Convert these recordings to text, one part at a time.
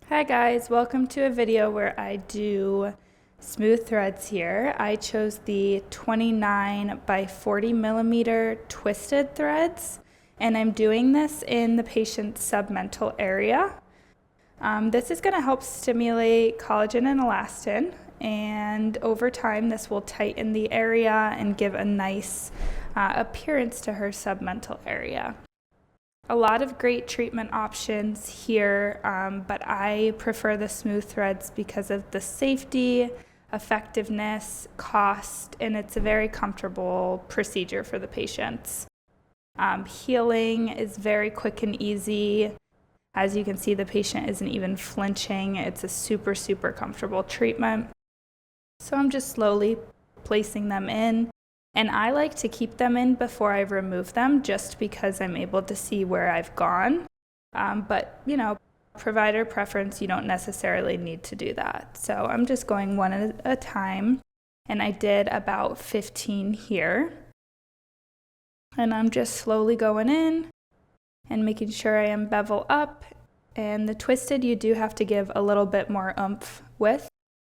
Hi guys, welcome to a video where I do smooth threads here. I chose the 29 by 40 millimeter twisted threads, and I'm doing this in the patient's submental area. This is going to help stimulate collagen and elastin, and over time this will tighten the area and give a nice appearance to her submental area. A lot of great treatment options here, but I prefer the smooth threads because of the safety, effectiveness, cost, and it's a very comfortable procedure for the patients. Healing is very quick and easy. As you can see, the patient isn't even flinching. It's a super comfortable treatment. So I'm just slowly placing them in. And I like to keep them in before I remove them just because I'm able to see where I've gone. But, provider preference, you don't necessarily need to do that. So I'm just going one at a time. And I did about 15 here. And I'm just slowly going in and making sure I am bevel up. And the twisted, you do have to give a little bit more oomph with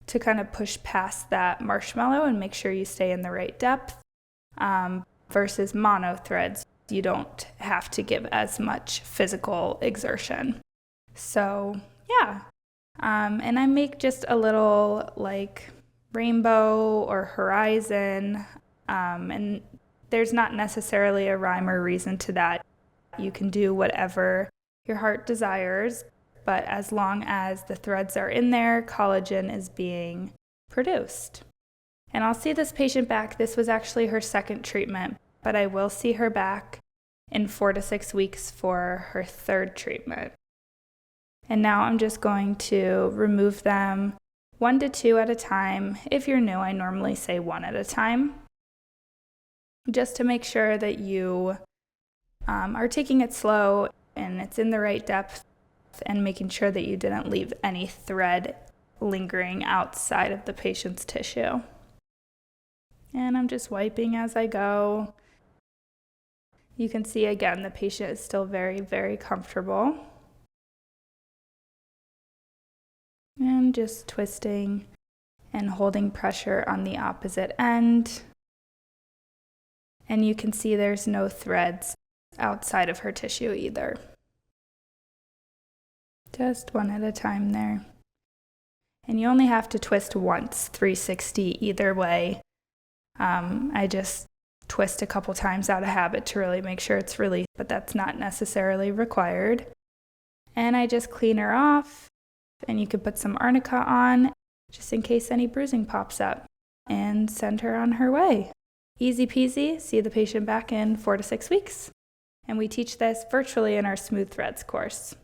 to kind of push past that marshmallow and make sure you stay in the right depth. Versus mono threads, you don't have to give as much physical exertion. So yeah, and I make just a little like rainbow or horizon, and there's not necessarily a rhyme or reason to that. You can do whatever your heart desires, but as long as the threads are in there, collagen is being produced. And I'll see this patient back. This was actually her second treatment, but I will see her back in 4 to 6 weeks for her third treatment. And now I'm just going to remove them 1 to 2 at a time. If you're new, I normally say 1 at a time, just to make sure that you are taking it slow and it's in the right depth, and making sure that you didn't leave any thread lingering outside of the patient's tissue. And I'm just wiping as I go. You can see again, the patient is still very comfortable. And just twisting and holding pressure on the opposite end. And you can see there's no threads outside of her tissue either. Just one at a time there. And you only have to twist once, 360 either way. I just twist a couple times out of habit to really make sure it's released, but that's not necessarily required. And I just clean her off, and you could put some arnica on just in case any bruising pops up, and send her on her way. Easy peasy. See the patient back in 4 to 6 weeks. And we teach this virtually in our Smooth Threads course.